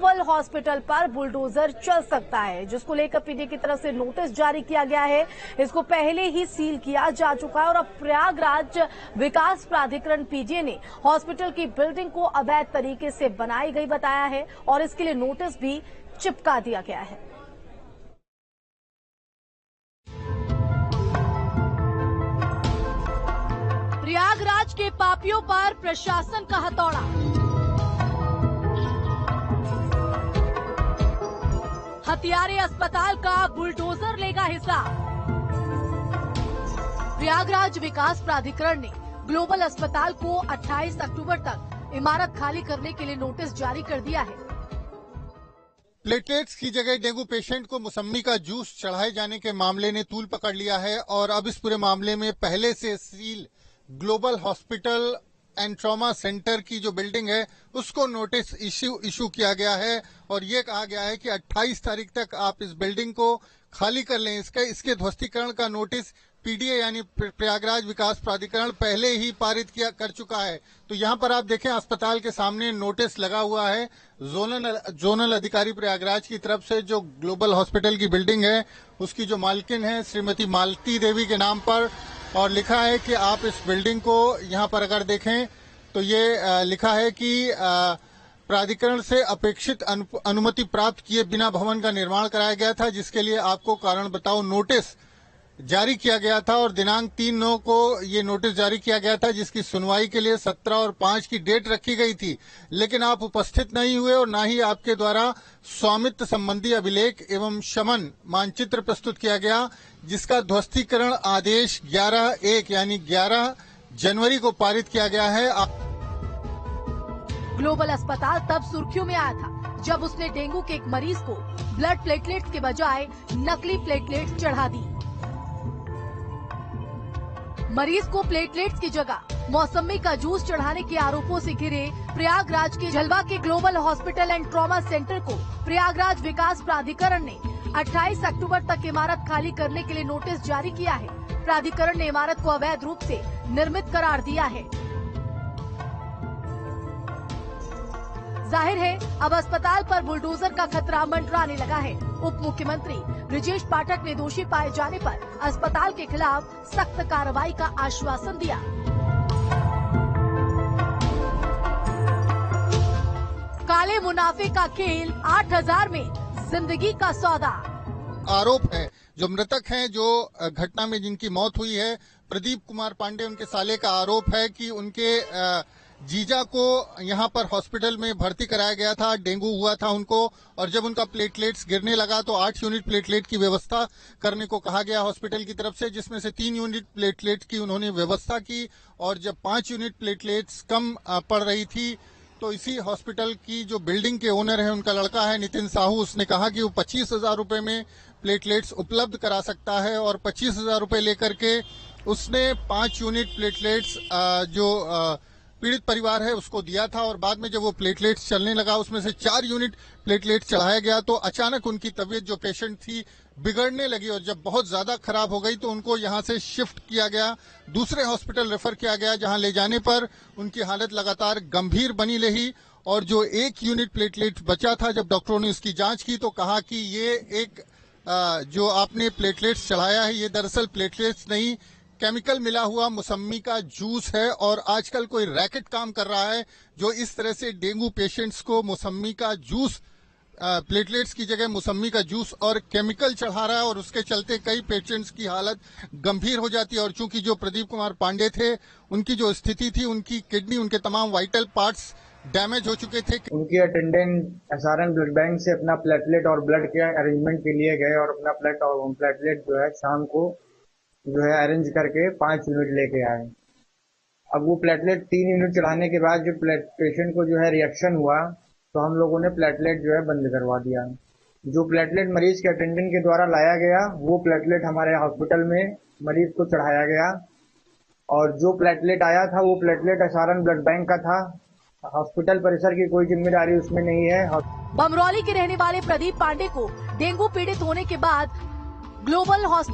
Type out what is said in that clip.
Global hospital पर bulldozer चल सकता है, जिसको लेकर पीडी की तरफ से नोटिस जारी किया गया है। इसको पहले ही सील किया जा चुका है और अब प्रयागराज विकास प्राधिकरण पीडीए ने हॉस्पिटल की बिल्डिंग को अवैध तरीके से बनाई गई बताया है और इसके लिए नोटिस भी चिपका दिया गया है। प्रयागराज के पापियों पर प्रशासन का हथौड़ा। हथियारे अस्पताल का बुलडोजर लेगा हिसाब। प्रयागराज विकास प्राधिकरण ने ग्लोबल अस्पताल को 28 अक्टूबर तक इमारत खाली करने के लिए नोटिस जारी कर दिया है। प्लेटलेट्स की जगह डेंगू पेशेंट को मौसम्मी का जूस चढ़ाए जाने के मामले ने तूल पकड़ लिया है और अब इस पूरे मामले में पहले से seal global hospital and trauma centre की जो बिल्डिंग है उसको नोटिस इशू किया गया है और ये कहा गया है कि 28 तारीख तक आप इस बिल्डिंग को खाली कर लें। इसके ध्वस्तीकरण का नोटिस पीडीए यानी प्रयागराज विकास प्राधिकरण पहले ही पारित कर चुका है। तो यहाँ पर आप देखें अस्पताल के सामने नोटिस लगा हुआ है जोनल अधिकारी प्रयागराज की तरफ से। जो ग्लोबल हॉस्पिटल की बिल्डिंग है उसकी जो मालकिन है श्रीमती मालती देवी के नाम पर, और लिखा है कि आप इस बिल्डिंग को यहाँ पर अगर देखें तो ये लिखा है कि प्राधिकरण से अपेक्षित अनुमति प्राप्त किए बिना भवन का निर्माण कराया गया था, जिसके लिए आपको कारण बताओ नोटिस जारी किया गया था और दिनांक 3/9 को ये नोटिस जारी किया गया था, जिसकी सुनवाई के लिए 17 और 5 की डेट रखी गई थी। लेकिन आप उपस्थित नहीं हुए और न ही आपके द्वारा स्वामित्व संबंधी अभिलेख एवं शमन मानचित्र प्रस्तुत किया गया, जिसका ध्वस्तीकरण आदेश 11/1 यानी 11 जनवरी को पारित किया गया है। ग्लोबल अस्पताल तब सुर्खियों में आया था जब उसने डेंगू के एक मरीज को ब्लड प्लेटलेट्स के बजाय नकली प्लेटलेट्स चढ़ा दी। मरीज को प्लेटलेट्स की जगह मौसम्मी का जूस चढ़ाने के आरोपों से घिरे प्रयागराज के झलवा के global hospital and trauma centre को प्रयागराज विकास प्राधिकरण ने 28 अक्टूबर तक इमारत खाली करने के लिए नोटिस जारी किया है। प्राधिकरण ने इमारत को अवैध रूप से निर्मित करार दिया है। जाहिर है अब अस्पताल पर बुलडोजर का खतरा मंडराने लगा है। उप मुख्यमंत्री ब्रजेश पाठक ने दोषी पाए जाने पर अस्पताल के खिलाफ सख्त कार्रवाई का आश्वासन दिया। काले मुनाफे का खेल 8000 में जिंदगी का सौदा। आरोप है जो मृतक हैं, जो घटना में जिनकी मौत हुई है, प्रदीप कुमार पांडे उनके साले का आरोप है कि उनके जीजा को यहाँ पर हॉस्पिटल में भर्ती कराया गया था, डेंगू हुआ था उनको, और जब उनका प्लेटलेट्स गिरने लगा तो 8 यूनिट प्लेटलेट की व्यवस्था करने को कहा गया हॉस्पिटल की तरफ से, जिसमें से 3 यूनिट प्लेटलेट की उन्होंने व्यवस्था की और जब 5 यूनिट प्लेटलेट्स कम पड़ रही थी तो इसी हॉस्पिटल की जो बिल्डिंग के ओनर है, उनका लड़का है नितिन साहू, उसने कहा कि वो 25,000 रुपए में प्लेटलेट्स उपलब्ध करा सकता है और 25,000 रुपए लेकर के उसने 5 यूनिट प्लेटलेट्स जो पीड़ित परिवार है उसको दिया था। और बाद में जब वो प्लेटलेट्स चलने लगा उसमें से 4 यूनिट प्लेटलेट्स चढ़ाया गया तो अचानक उनकी तबीयत जो पेशेंट थी बिगड़ने लगी और जब बहुत ज्यादा खराब हो गई तो उनको यहां से शिफ्ट किया गया, दूसरे हॉस्पिटल रेफर किया गया, जहां ले जाने पर उनकी हालत लगातार गंभीर बनी रही और जो 1 यूनिट प्लेटलेट बचा था, जब डॉक्टरों ने उसकी जांच की तो कहा कि ये एक जो आपने प्लेटलेट्स चढ़ाया है ये दरअसल प्लेटलेट्स नहीं, केमिकल मिला हुआ मौसम्मी का जूस है। और आजकल कोई रैकेट काम कर रहा है जो इस तरह से डेंगू पेशेंट्स को मौसम्मी का जूस, प्लेटलेट्स की जगह मौसम्मी का जूस और केमिकल चढ़ा रहा है और उसके चलते कई पेशेंट्स की हालत गंभीर हो जाती है। और चूंकि जो प्रदीप कुमार पांडे थे उनकी जो स्थिति थी, उनकी किडनी, उनके तमाम वाइटल पार्ट्स डैमेज हो चुके थे। उनकी अटेंडेंट एसआरएन ब्लड बैंक से अपना प्लेटलेट और ब्लड के अरेंजमेंट के लिए गए और अपना प्लेटलेट जो है शाम को जो है अरेंज करके 5 यूनिट लेके आए। अब वो प्लेटलेट 3 यूनिट चढ़ाने के बाद जो पेशेंट को जो है रिएक्शन हुआ तो हम लोगों ने प्लेटलेट जो है बंद करवा दिया। जो प्लेटलेट मरीज के अटेंडेंट के द्वारा लाया गया वो प्लेटलेट हमारे हॉस्पिटल में मरीज को चढ़ाया गया और जो प्लेटलेट आया था वो प्लेटलेट एसआरएन ब्लड बैंक का था। हॉस्पिटल परिसर की कोई जिम्मेदारी उसमें नहीं है। बमरौली के रहने वाले प्रदीप पांडे को डेंगू पीड़ित होने के बाद ग्लोबल हॉस्पिटल